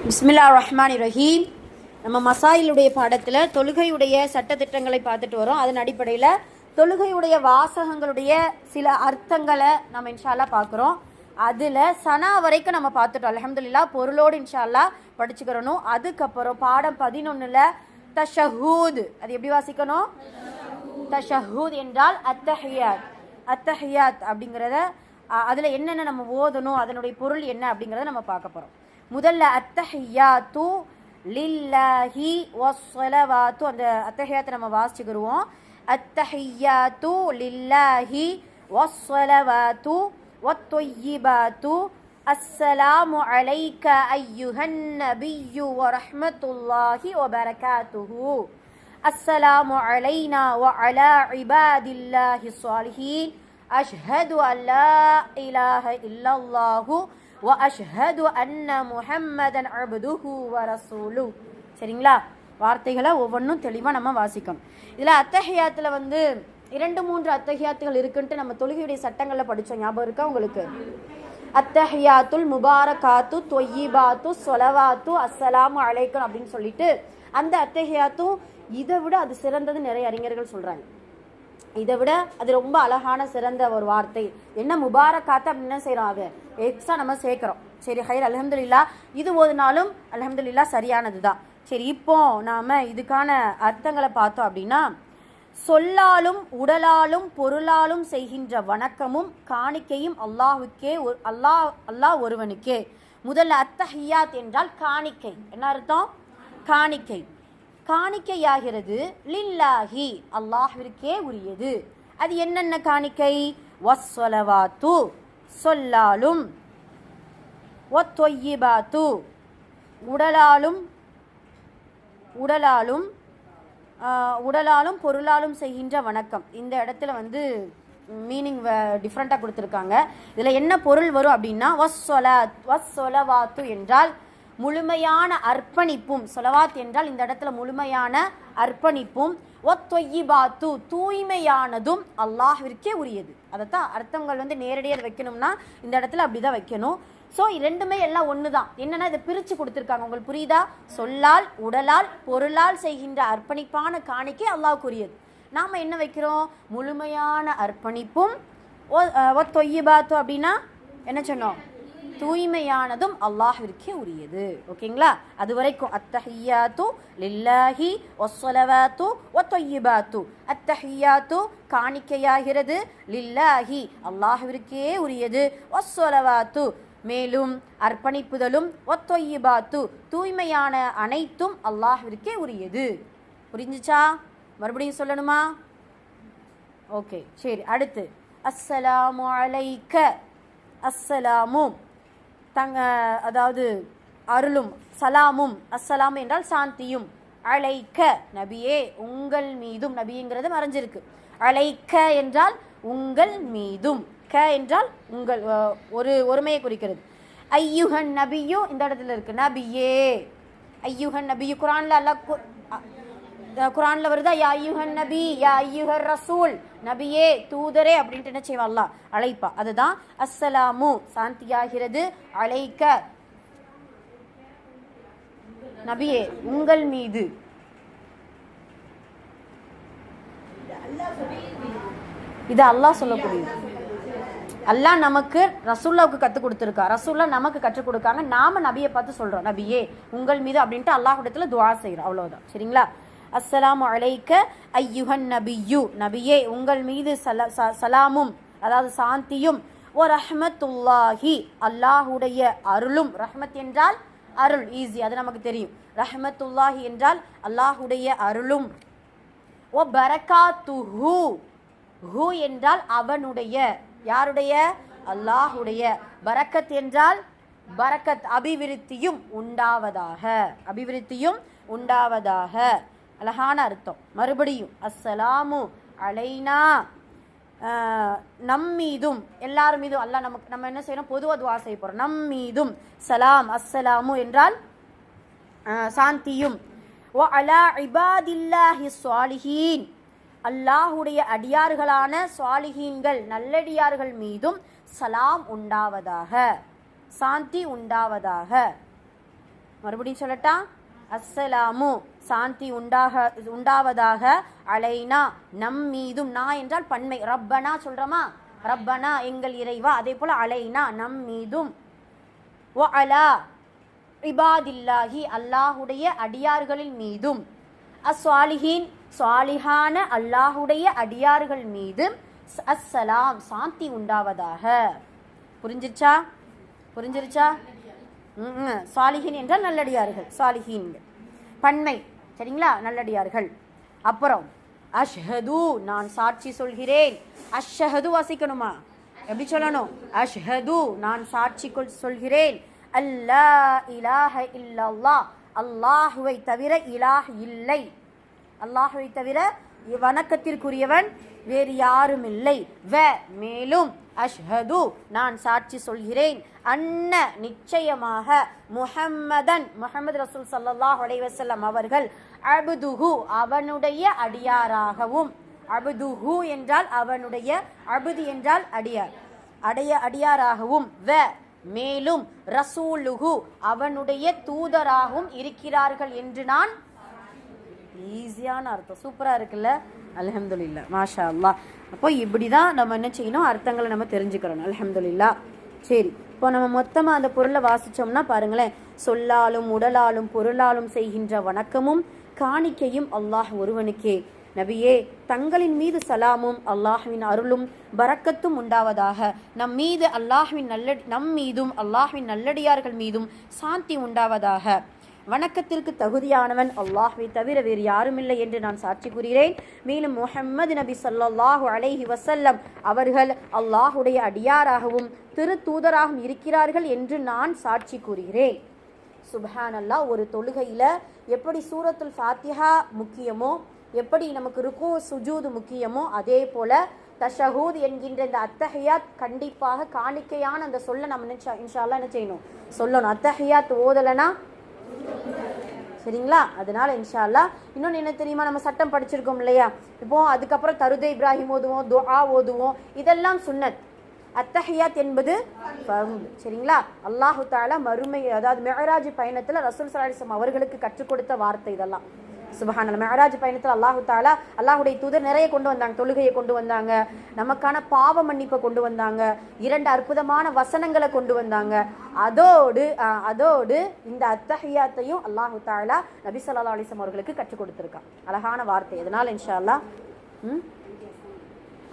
பிஸ்மில்லாஹிர் ரஹ்மானிர் ரஹீம். நம்ம மசாயிலுடைய பாடத்தில் தொழுகையுடைய சட்டத்திட்டங்களை பார்த்துட்டு வரோம். அதன் அடிப்படையில் தொழுகையுடைய வாசகங்களுடைய சில அர்த்தங்களை நம்ம இன்ஷால்லா பார்க்குறோம். அதில் சனா வரைக்கும் நம்ம பார்த்துட்டோம். அல்ஹம்துலில்லாஹ் பொருளோடு இன்ஷால்லா படிச்சுக்கிறணும். அதுக்கப்புறம் பாடம் 11ல் தஷஹூத், அது எப்படி வாசிக்கணும்? தஷஹூத் என்றால் அத்தஹியாத். அத்தஹியாத் அப்படிங்கிறத அதில் என்னென்ன நம்ம ஓதணும், அதனுடைய பொருள் என்ன அப்படிங்கிறத நம்ம பார்க்க போகிறோம். முதல்ல அத்தஹியாத்து லில்லாஹி வஸ்ஸலவாத்து, அந்த அத்தஹியாத்தை நம்ம வாசிச்சுக்கிடுவோம். அத்தஹியாத்து லில்லாஹி வஸ்ஸலவாத்து வத்தொய்யிபாத்து அஸ்ஸலாமு அலைக்க ஐயுஹன் நபிய்யு வரஹ்மத்துல்லாஹி வபரகாத்துஹு அஸ்ஸலாமு அலைனா வஅலா இபாதில்லாஹி ஸாலிஹீன் அஷ்ஹது அல்லா இலாஹ இல்லல்லாஹு வ அஷ்ஹது அன்ன முஹம்மதன் அப்துஹு வ ரசூலுஹு. சரிங்களா? வார்த்தைகளை ஒவ்வொன்றும் தெளிவாக நம்ம வாசிக்கணும். இதில் அத்தஹியாத்தில் 2-3 அத்தஹியாத்துகள் இருக்குன்ட்டு நம்ம தொழுகையுடைய சட்டங்களில் படித்தோம். ஞாபகம் இருக்கா உங்களுக்கு? அத்தஹியாத்துல் முபாரகாத்து தொய்யிபாத்து சொலவாத்து அஸ்ஸலாமு அலைக்கும் அப்படின்னு சொல்லிட்டு அந்த அத்தஹியாத்தும் இதை விட அது சிறந்தது நிறைய அறிஞர்கள் சொல்கிறாங்க. இதை விட அது ரொம்ப அழகான சிறந்த ஒரு வார்த்தை. என்ன முபாரக்காத்து அப்படின்னு செய்கிறோம், அது எக்ஸ்ட்ரா நம்ம சேர்க்குறோம். சரி, ஹைர், அல்ஹம்துலில்லாஹ். இது ஓதுனாலும் அல்ஹம்துலில்லாஹ் சரியானது தான். சரி, இப்போ நாம் இதுக்கான அர்த்தங்களை பார்த்தோம் அப்படின்னா, சொல்லாலும் உடலாலும் பொருளாலும் செய்கின்ற வணக்கமும் காணிக்கையும் அல்லாஹுக்கே, அல்லாஹ் ஒருவனுக்கே. முதல்ல அத்தஹியாத் என்றால் காணிக்கை. என்ன அர்த்தம்? காணிக்கை. காணிக்கையாகிறது லில்லாஹி, அல்லாஹ்விற்கே உரியது. அது என்னென்ன காணிக்கை? வஸ்ஸலவாத்து, சொல்லாலும், வத்தொய்யிபாத்து, உடலாலும் பொருளாலும் செய்கின்ற வணக்கம். இந்த இடத்துல மீனிங் டிஃப்ரெண்ட்டாக கொடுத்துருக்காங்க. இதில் என்ன பொருள் வரும் அப்படின்னா, வஸ்ஸலவாத்து என்றால் முழுமையான அர்ப்பணிப்பும். சொலவாத் என்றால் இந்த இடத்துல முழுமையான அர்ப்பணிப்பும். ஒத்தொய்யிபாத்து, தூய்மையானதும் அல்லாஹ்விற்கே உரியது. அதைத்தான் அர்த்தங்கள் நேரடியாக வைக்கணும்னா இந்த இடத்துல அப்படிதான் வைக்கணும். ஸோ ரெண்டுமே எல்லாம் ஒன்று தான். என்னன்னா இதை பிரித்து கொடுத்துருக்காங்க. உங்களுக்கு புரியுதா? சொல்லால் உடலால் பொருளால் செய்கின்ற அர்ப்பணிப்பான காணிக்கை அல்லாஹ்வுக்கு உரியது. நாம் என்ன வைக்கிறோம்? முழுமையான அர்ப்பணிப்பும். ஒத்தொய்யிபாத்து அப்படின்னா என்ன சொன்னோம்? தூய்மையானதும் அல்லாஹ்விற்கே உரியது. ஓகேங்களா? அது வரைக்கும் அத்தஹியாத்து லில்லாஹி வஸ்ஸலவாத்து வத்தொய்யிபாத்து. அத்தஹியாத்து காணிக்கையாகிறது, லில்லாஹி அல்லாஹ்விற்கே உரியது, வஸ்ஸலவாத்து மேலும் அர்ப்பணிப்புதலும், வத்தொய்யிபாத்து தூய்மையான அனைத்தும் அல்லாஹ்விற்கே உரியது. புரிஞ்சுச்சா? மறுபடியும் சொல்லணுமா? ஓகே, சரி. அடுத்து அஸ்ஸலாமு அலைக்க. அஸ்ஸலாமு அதாவது அருளும், சலாமும். அஸ்ஸலாம் என்றால் சாந்தியும். அலைக்க நபியே, உங்கள் மீதும். நபிங்கிறது மறைஞ்சிருக்கு. அலைக்க என்றால் உங்கள் மீதும். க என்றால் உங்கள், ஒருமையை குறிக்கிறது. ஐயுஹன் நபியு இந்த இடத்துல இருக்கு. நபியே, ஐயுஹன் நபியு. குரான்ல வருதா? யா ஐயுஹன் நபி, யா ஐயுஹர் ரசூல், நபியே தூதரே அப்படின்ட்டு என்ன செய்வா? அல்லாஹ் அழைப்பா. அதுதான் அஸ்ஸலாமு, சாந்தியாகிறது. அலைக்க நபியே, உங்கள் மீது. இது அல்லாஹ் சொல்லக்கூடியது. அல்லாஹ் நமக்கு ரசூல்லாவுக்கு கற்றுக் கொடுத்துருக்கா. ரசூல்லா நமக்கு கற்றுக் கொடுக்காங்க. நாம நபியை பார்த்து சொல்றோம், நபியே உங்கள் மீது அப்படின்ட்டு அல்லாஹ்விடத்துல துஆ செய்கிறோம். அவ்வளவுதான். சரிங்களா? அஸ்ஸலாமு அலைக்க ஐயுஹன் நபியு, நபியே உங்கள் மீது சலாமும், அதாவது சாந்தியும். ஓ ரஹ்மத்துல்லாஹி, அல்லாஹுடைய அருளும். ரஹ்மத் என்றால் அருள், ஈஸி, அது நமக்கு தெரியும். ரஹ்மத்துல்லாஹி என்றால் அல்லாஹுடைய அருளும். ஓ பரகாத்துஹு, ஹு என்றால் அவனுடைய. யாருடைய? அல்லாஹுடைய. பரக்கத் என்றால் பரக்கத், அபிவிருத்தியும் உண்டாவதாக. அபிவிருத்தியும் உண்டாவதாக. அழகான அர்த்தம். மறுபடியும் அஸ்ஸலாமு அலைனா, நம்மீதும், எல்லாரும் மீதும். அல்லாஹ் நமக்கு, நம்ம என்ன செய்யணும்? பொதுவாக துஆ செய்ய போகிறோம். நம்மீதும் சலாம். அஸ்ஸலாமு என்றால் சாந்தியும். வ அலா இபாதில்லாஹி ஸாலிஹீன், அல்லாஹுடைய அடியார்களான ஸாலிஹீன்கள், நல்லடியார்கள் மீதும் சலாம் உண்டாவதாக, சாந்தி உண்டாவதாக. மறுபடியும் சொல்லட்டா? அஸ்ஸலாமு சாந்தி உண்டாவதாக, அலைனா நம் மீதும், நான் என்றால் பன்மை, ரப்பனா சொல்றோமா, ரப்பனா எங்கள் இறைவா, அதே போல அலைனா நம் மீதும், வ அலா இபாதில்லாஹி அல்லாஹுடைய அடியார்களின் மீதும், அஸ்ஸாலிஹீன் சாலிஹான அல்லாஹுடைய அடியார்கள் மீது, அஸ்ஸலாம் சாந்தி உண்டாவதாக. புரிஞ்சிருச்சா? புரிஞ்சிருச்சா? சாலிஹீன் என்றால் நல்லடியார்கள், சாலிஹீன் பன்மை, சரிங்களா, நல்லடியார்கள். அப்புறம் அஷ்ஹது நான் சாட்சி சொல்கிறேன். அஷ்ஹது வாசிக்கணுமா? எப்படி சொல்லணும்? அஷ்ஹது நான் சாட்சி சொல்கிறேன். அல்லா இலாஹ இல்லல்லாஹ் அல்லாஹுவை தவிர இலாஹ் இல்லை, அல்லாஹுவை தவிர வணக்கத்திற்குரியவன் வேறு யாரும் இல்லை. மேலும் அஷ்ஹது நான் சாட்சி சொல்கிறேன், அன்ன நிச்சயமாக, முஹம்மதன் முஹம்மது ரசூல் ஸல்லல்லாஹு அலைஹி வஸல்லம் அவர்கள், அப்துஹு அவனுடைய அடியாராகவும், அப்துஹு என்றால் அவனுடைய, அப்து என்றால் அடியார், அடியாராகவும், மேலும் ரசூலுஹு அவனுடைய தூதராகவும் இருக்கிறார்கள் என்று நான். ஈஸியான அர்த்தம், சூப்பரா இருக்குல்ல? அல்ஹம்துலில்லாஹ், மாஷா அல்லாஹ். அப்போ இப்படிதான் நம்ம என்ன செய்யணும், அர்த்தங்களை நம்ம தெரிஞ்சுக்கிறோம். அல்ஹம்துலில்லாஹ். சரி, இப்போ நம்ம மொத்தமா அந்த பொருளை வாசிச்சோம்னா பாருங்களேன், சொல்லாலும் உடலாலும் பொருளாலும் செய்கின்ற வணக்கமும் காணிக்கையும் அல்லாஹ் ஒருவனுக்கே. நபியே தங்களின் மீது சலாமும் அல்லாஹ்வின் அருளும் பரக்கத்தும் உண்டாவதாக. நம் மீதும் அல்லாஹ்வின் நல்லடியார்கள் மீதும் சாந்தி உண்டாவதாக. வணக்கத்திற்கு தகுதியானவன் அல்லாஹ்வை தவிர வேறு யாருமில்லை என்று நான் சாட்சி கூறுகிறேன். மேலும் முஹம்மது நபி ஸல்லல்லாஹு அலைஹி வஸல்லம் அவர்கள் அல்லாஹுடைய அடியாராகவும் திரு தூதராகவும் இருக்கிறார்கள் என்று நான் சாட்சி கூறுகிறேன். சுப்ஹானல்லாஹ். ஒரு தொழுகையில எப்படி சூரத்துல் ஃபாத்திஹா முக்கியமோ, எப்படி நமக்கு ருக்கு சுஜூது முக்கியமோ, அதே போல தஷஹூத் என்கின்ற இந்த அத்தஹியாத் கண்டிப்பாக காணிக்கையான அந்த சொல்ல நம்ம இன்ஷா அல்லாஹ் என்ன செய்யணும், சொல்லணும். அத்தஹியாத் ஓதலனா சரிங்களா? அதனால இன்ஷா அல்லாஹ். இன்னொன்று என்ன தெரியுமா, நம்ம சட்டம் படிச்சிருக்கோம் இல்லையா, இப்போ அதுக்கப்புறம் தருதே இப்ராஹிம் ஓதுவோம், துஆ ஓதுவோம், இதெல்லாம் சுன்னத். அத்தஹியாத் என்பது சரிங்களா, அல்லாஹு தஆலா மறுமை, அதாவது மிஅராஜ் பயணத்தில் ரசூல் ஸல்லல்லாஹு அலைஹி வஸல்லம் அவர்களுக்கு கற்றுக் கொடுத்த வார்த்தை இதெல்லாம். சுப்ஹானல்லாஹ். மிஅராஜ் பயணத்தில் அல்லாஹு தஆலா, அல்லாஹுடைய தூதர் நிறைய கொண்டு வந்தாங்க, தொழுகையை கொண்டு வந்தாங்க, நமக்கான பாவ மன்னிப்பை கொண்டு வந்தாங்க, 2 அற்புதமான வசனங்களை கொண்டு வந்தாங்க. அதோடு இந்த அத்தஹியாத்தையும் அல்லாஹு தஆலா நபி ஸல்லல்லாஹு அலைஹி வஸல்லம் அவர்களுக்கு கற்றுக் கொடுத்திருக்கான். அழகான வார்த்தை. அதனால இன்ஷா அல்லாஹ்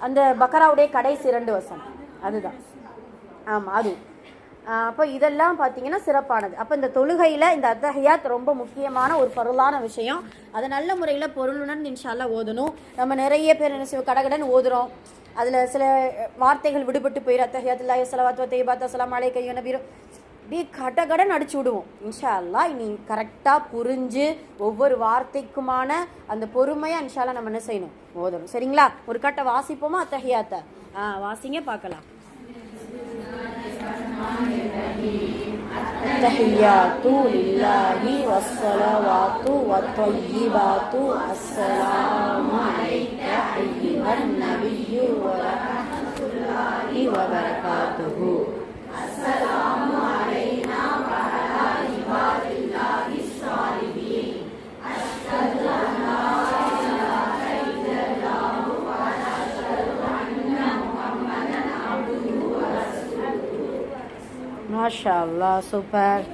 அந்த பக்ராவுடைய கடைசி 2 வசனம் அதுதான். ஆமா, அது அப்போ இதெல்லாம் பார்த்தீங்கன்னா சிறப்பானது. அப்போ இந்த தொழுகையில் இந்த அத்தஹியாத் ரொம்ப முக்கியமான ஒரு ஃபர்லான விஷயம். அதை நல்ல முறையில் பொருளுடன் இன்ஷா அல்லாஹ் ஓதணும். நம்ம நிறைய பேர் என்ன செய்வோம், கடகடன் ஓதுறோம், அதில் சில வார்த்தைகள் விடுபட்டு போயிடும். அத்தஹியாத்துல்லாஹி ஸலவாத்து வ தய்யிபாத்து அஸ்ஸலாமு அலைக்க யா நபி, இப்படி கடகடன் அடிச்சு விடுவோம். இன்ஷா அல்லாஹ் நீ கரெக்டாக புரிஞ்சு ஒவ்வொரு வார்த்தைக்குமான அந்த பொறுமையாக இன்ஷா அல்லாஹ் நம்ம என்ன செய்யணும், ஓதணும். சரிங்களா? ஒரு கட்டை வாசிப்போமா அத்தஹியாத்தை? வாசிங்க பார்க்கலாம். التحيات لله والصلوات والطيبات السلام عليك أيها النبي ورحمة الله وبركاته. السلام علينا وعلى عباد الله الصالحين. أشهد أن لا إله إلا الله وأشهد أن محمدا عبده ورسوله. மாஷா அல்லாஹ், சூப்பர்.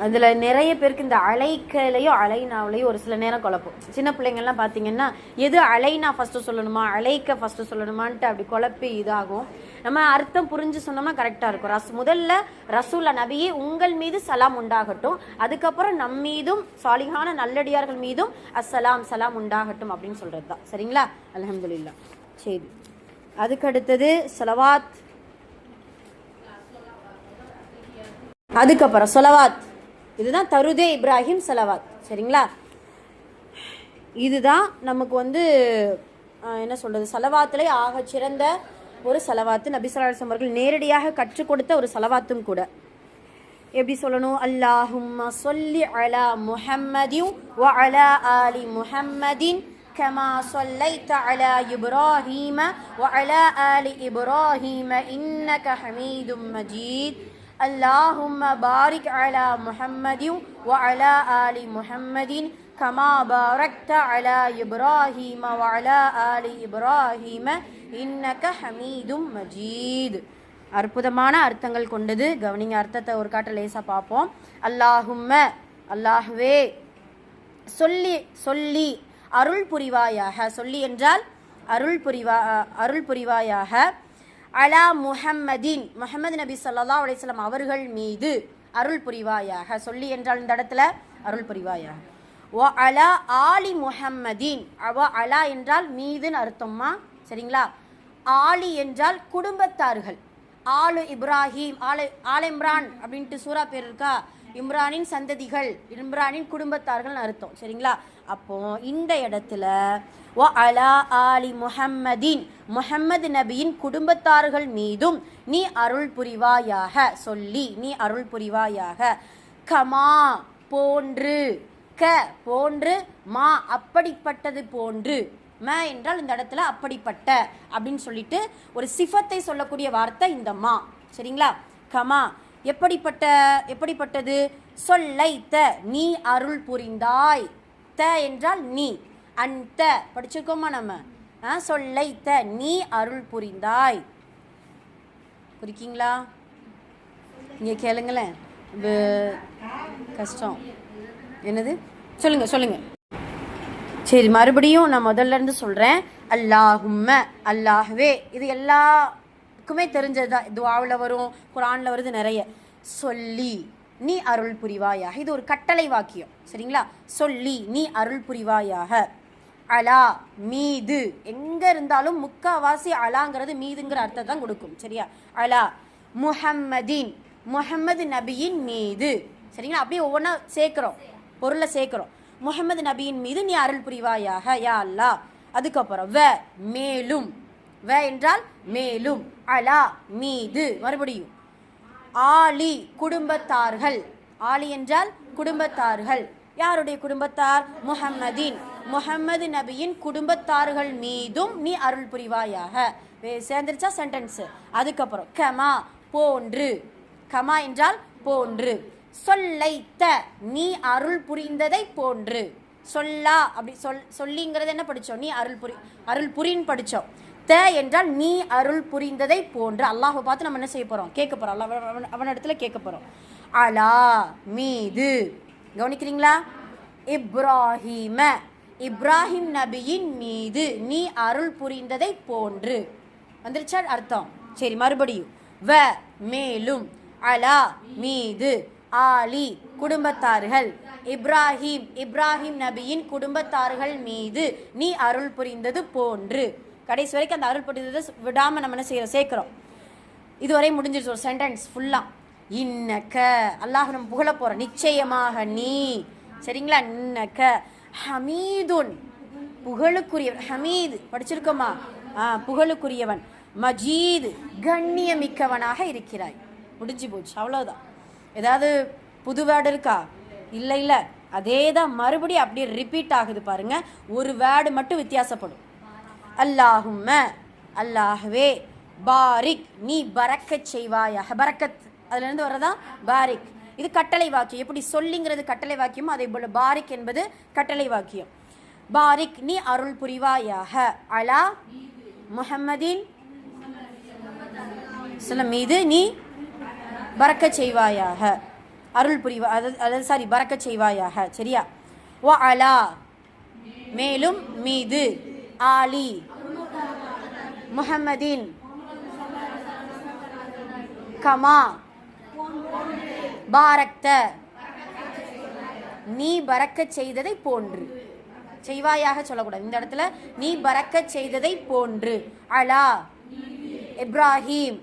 அதில் நிறைய பேருக்கு இந்த அலைக்கலையோ அலைனாவிலையோ ஒரு சில நேரம் குழப்பம். சின்ன பிள்ளைங்கள்லாம் பார்த்தீங்கன்னா எது அலைனா ஃபஸ்ட்டு சொல்லணுமா அலைக்க ஃபஸ்ட்டு சொல்லணுமான்ட்டு அப்படி குழப்பி இதாகும். நம்ம அர்த்தம் புரிஞ்சு சொன்னோம்னா கரெக்டாக இருக்கும். முதல்ல ரசூல நபியே உங்கள் மீது சலாம் உண்டாகட்டும், அதுக்கப்புறம் நம் மீதும் சாலிஹான நல்லடியார்கள் மீதும் அஸ்ஸலாம் சலாம் உண்டாகட்டும் அப்படின்னு சொல்கிறது தான். சரிங்களா? அல்ஹம்துலில்லாஹ். சரி, அதுக்கு அடுத்தது ஸலவாத், அதுக்கப்புறம் ஸலவாத். இதுதான் தருதே இப்ராஹிம் ஸலவாத். சரிங்களா? இதுதான் நமக்கு என்ன சொல்கிறது, ஸலவாத்திலே ஆக சிறந்த ஒரு ஸலவாத்து. நபி ஸல்லல்லாஹு அலைஹி வஸல்லம் அவர்கள் நேரடியாக கற்றுக் கொடுத்த ஒரு ஸலவாத்தும் கூட. எப்படி சொல்லணும்? அல்லாஹும்ம ஸல்லி அலா முஹம்மதின் வ அலா ஆலி முஹம்மதின் கமா ஸல்லைத அலா இப்ராஹீம வ அலா ஆலி இப்ராஹீம இன்னக ஹமீதும் மஜீத். அல்லாஹும்ம பாரிக் அலா முஹம்மதின் வ அலா ஆலி முஹம்மதின் கமா பாரக்த அலா இப்ராஹீம வ அலா ஆலி இப்ராஹீம இன்னக ஹமீதும் மஜீத். அற்புதமான அர்த்தங்கள் கொண்டது. கவனிங்க, அர்த்தத்தை ஒரு காட்ட லேசாக பார்ப்போம். அல்லாஹும்ம, அல்லாஹ்வே, சொல்லி சொல்லி அருள் புரிவாயாக. சொல்லி என்றால் அருள் புரிவாயாக. அலா முஹம்மதின், முஹம்மது நபி ஸல்லல்லாஹு அலைஹி வஸல்லம் அவர்கள் மீது அருள் புரிவாயாக. சொல்லி என்றால் இந்த இடத்துல அருள் புரிவாயாக. வ அலா ஆலி முஹம்மதின், அலா என்றால் மீதுன்னு அர்த்தம்மா, சரிங்களா? ஆலி என்றால் குடும்பத்தார்கள். ஆலு இப்ராஹிம், ஆல் இம்ரான் அப்படின்ட்டு சூரா பேர் இருக்கா? இம்ரானின் சந்ததிகள், இம்ரானின் குடும்பத்தார்கள் அர்த்தம், சரிங்களா? அப்போ இந்த இடத்துல வ அலா ஆலி முஹம்மதின், முஹம்மது நபியின் குடும்பத்தார்கள் மீதும் நீ அருள் புரிவாயாக. சொல்லி நீ அருள் புரிவாயாக. கமா போன்று, க போன்று, மா அப்படிப்பட்டது போன்று. ம என்றால் இந்த இடத்துல அப்படிப்பட்ட அப்படின்னு சொல்லிட்டு ஒரு சிஃபத்தை சொல்லக்கூடிய வார்த்தை இந்த மா, சரிங்களா? கமா எப்படிப்பட்டது? சொல்லைத்த நீ அருள் புரிந்தாய். த என்றால் நீ. அந்த படிச்சிருக்கோமா நம்ம? சொல்லைத்த நீ அருள் புரிந்தாய். புரிக்கீங்களா? இங்கே கேளுங்களேன், கஷ்டம். என்னது? சொல்லுங்க. சரி, மறுபடியும் நான் முதல்ல இருந்து சொல்கிறேன். அல்லாஹும்ம, அல்லாஹ்வே, இது எல்லாருக்குமே தெரிஞ்சது தான். துஆவில் வரும், குர்ஆனில் வருது நிறைய. சொல்லி நீ அருள் புரிவாயாக. இது ஒரு கட்டளை வாக்கியம், சரிங்களா? சொல்லி நீ அருள் புரிவாயாக. அலா மீது, எங்கே இருந்தாலும் முக்காவாசி அலாங்கிறது மீதுங்கிற அர்த்தம் தான் கொடுக்கும், சரியா? அலா முஹம்மதின், முஹம்மது நபியின் மீது, சரிங்களா? அப்படியே ஒவ்வொன்றா சேர்க்குறோம், பொருளை சேர்க்குறோம். முஹம்மது நபியின் மீது நீ அருள் புரிவாயாக யா அல்லாஹ். அதுக்கப்புறம் வ மேலும், வ என்றால் மேலும், அலா மீது, மறுபடியும் ஆலி குடும்பத்தார்கள். ஆலி என்றால் குடும்பத்தார்கள். யாருடைய குடும்பத்தார்? முஹம்மதின், முஹம்மது நபியின் குடும்பத்தார்கள் மீதும் நீ அருள் புரிவாயாக. சேர்ந்துருச்சா சென்டென்ஸ்? அதுக்கப்புறம் கமா போன்று, கமா என்றால் போன்று. சொல்லைத்த நீ அருள் புரிந்ததை போன்று. சொல்லா அப்படி சொல்லிங்கிறது என்ன படித்தோம்? நீ அருள் புரின்னு படித்தோம். த என்றால் நீ அருள் புரிந்ததை போன்று. அல்லாஹை பார்த்து நம்ம என்ன செய்ய போகிறோம்? கேட்க போகிறோம். அவனிடத்துல கேட்க போகிறோம். அலா மீது, கவனிக்கிறீங்களா? இப்ராஹீம, இப்ராஹிம் நபியின் மீது நீ அருள் புரிந்ததை போன்று. வந்துருச்சா அர்த்தம்? சரி, மறுபடியும் வ மேலும், அலா மீது, ஆலி குடும்பத்தார்கள், இப்ராஹிம், இப்ராஹிம் நபியின் குடும்பத்தார்கள் மீது நீ அருள் புரிந்தது போன்று. கடைசி வரைக்கும் அந்த அருள் புரிந்ததை விடாமல் நம்ம என்ன செய்யறோம்? சேர்க்கிறோம். இதுவரை முடிஞ்சிருச்சு ஒரு சென்டென்ஸ் ஃபுல்லாக. இன்னக்க, அல்லாஹ் நம்ம புகழ போகிறோம். நிச்சயமாக நீ, சரிங்களா? இன்னக்க ஹமீதுன், புகழுக்குரியவன். ஹமீது படிச்சிருக்கோமா? புகழுக்குரியவன். மஜீது, கண்ணியமிக்கவனாக இருக்கிறாய். முடிஞ்சு போச்சு, அவ்வளோதான். ஏதாவது புது வேர்டு இருக்கா? இல்லை, அதே தான் மறுபடியும் அப்படியே ரிப்பீட் ஆகுது பாருங்க. ஒரு வேர்டு மட்டும் வித்தியாசப்படும். அல்லாஹும்ம, அல்லாஹ்வே, பாரிக் நீ பரக்கத் செய்வாயாக. பரக்கத் அதுலேருந்து வரதா பாரிக். இது கட்டளை வாக்கியம். எப்படி சொல்லிங்கிறது கட்டளை வாக்கியமோ அதே போல் பாரிக் என்பது கட்டளை வாக்கியம். பாரிக் நீ அருள் புரிவாயாக. அலா முஹம்மதின் மீது நீ பரக்கச் செய்வாயாக, அருள் புரிவா, அதாவது பரக்கச் செய்வாயாக, சரியா? வ அலா மேலும், மீது, ஆலி முஹம்மதின் கமா பாரக்த நீ பரக்கச் செய்ததை போன்று. செய்வாயாக சொல்லக்கூடாது இந்த இடத்துல. நீ பரக்கச் செய்ததை போன்று. அலா இப்ராஹிம்,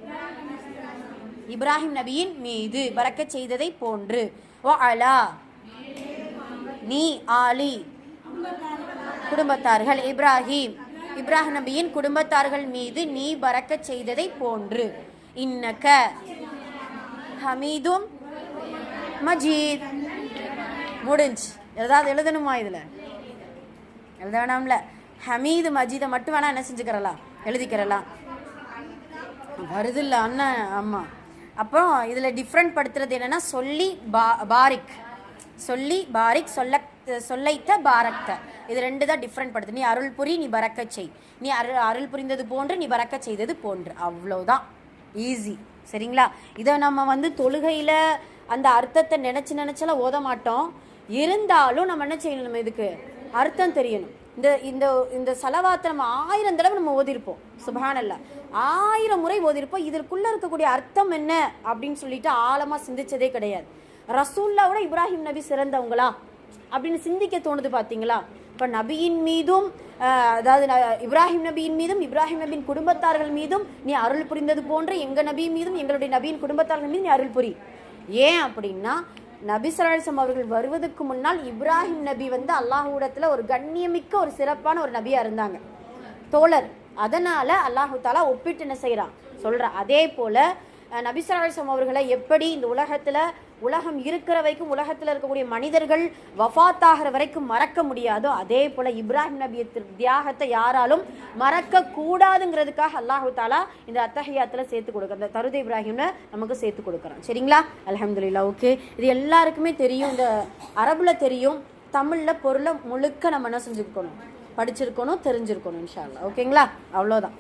இப்ராஹிம் நபியின் மீது பரக்கச் செய்ததை போன்று. வ அலா நீ, ஆலி குடும்பத்தார்கள், இப்ராஹிம், இப்ராஹிம் நபியின் குடும்பத்தார்கள் மீது நீ பரக்கச் செய்ததை போன்று. இன்னக ஹமீதும் மஜீத். முடிஞ்சு. ஏதாவது எழுதணுமா? இதில் எழுத வேணாம்ல. ஹமீது மஜீதை மட்டும் வேணா என்ன செஞ்சுக்கிறலாம், எழுதிக்கிறலாம். வருது இல்லை அண்ணன்? ஆமாம். அப்புறம் இதில் டிஃப்ரெண்ட் படுத்துறது என்னென்னா பாரிக் சொல்லைத்த பாரக்த, இது 2 தான் டிஃப்ரெண்ட் படுத்து. நீ அருள் புரி, நீ பறக்க செய். நீ அருள் புரிந்தது போன்று, நீ பறக்க செய்தது போன்று. அவ்வளோதான், ஈஸி. சரிங்களா? இதை நம்ம தொழுகையில் அந்த அர்த்தத்தை நினச்செல்லாம் ஓத மாட்டோம். இருந்தாலும் நம்ம என்ன செய்யணும், நம்ம இதுக்கு அர்த்தம் தெரியணும். இந்த சலவாத்தை நம்ம 1000 தடவை நம்ம ஓதிருப்போம். சுப்ஹானல்லாஹ், 1000 முறை ஓதிருப்போம். இதற்குள்ள இருக்கக்கூடிய அர்த்தம் என்ன அப்படின்னு சொல்லிட்டு ஆழமா சிந்திச்சதே கிடையாது. ரசூல்லாவோட இப்ராஹிம் நபி சிறந்தவங்களா அப்படின்னு சிந்திக்க தோணுது. பார்த்தீங்களா? இப்போ நபியின் மீதும், அதாவது இப்ராஹிம் நபியின் மீதும் இப்ராஹிம் நபியின் குடும்பத்தார்கள் மீதும் நீ அருள் புரிந்தது போன்று எங்கள் நபியின் மீதும் எங்களுடைய நபியின் குடும்பத்தார்கள் மீதும் நீ அருள் புரி. ஏன் அப்படின்னா, நபி ஸல்லல்லாஹு அலைஹி வஸல்லம் அவர்கள் வருவதற்கு முன்னால் இப்ராஹிம் நபி அல்லாஹ்விடத்தில் ஒரு கண்ணியமிக்க ஒரு சிறப்பான ஒரு நபியாக இருந்தாங்க, தோழர். அதனால் அல்லாஹு தாலா ஒப்பிட்டு என்ன செய்கிறான், சொல்கிறான். அதே போல் நபி ஸல்லல்லாஹு அலைஹி வஸல்லம் அவர்களை எப்படி இந்த உலகம் இருக்கிற வரைக்கும், உலகத்தில் இருக்கக்கூடிய மனிதர்கள் வஃபாத்தாகிற வரைக்கும் மறக்க முடியாதோ, அதே போல் இப்ராஹிம் நபிய தியாகத்தை யாராலும் மறக்க கூடாதுங்கிறதுக்காக அல்லாஹு தாலா இந்த அத்தஹியாத்தில் சேர்த்து கொடுக்குற, இந்த தருது இப்ராஹிம்ல நமக்கு சேர்த்து கொடுக்குறான். சரிங்களா? அல்ஹம்துலில்லாஹ். ஓகே, இது எல்லாருக்குமே தெரியும், இந்த அரபுல தெரியும், தமிழில் பொருளை முழுக்க நம்ம என்ன செஞ்சுருக்கணும், படிச்சிருக்கணும், தெரிஞ்சிருக்கணும் இன்ஷா அல்லாஹ். ஓகேங்களா? அவ்வளோதான்.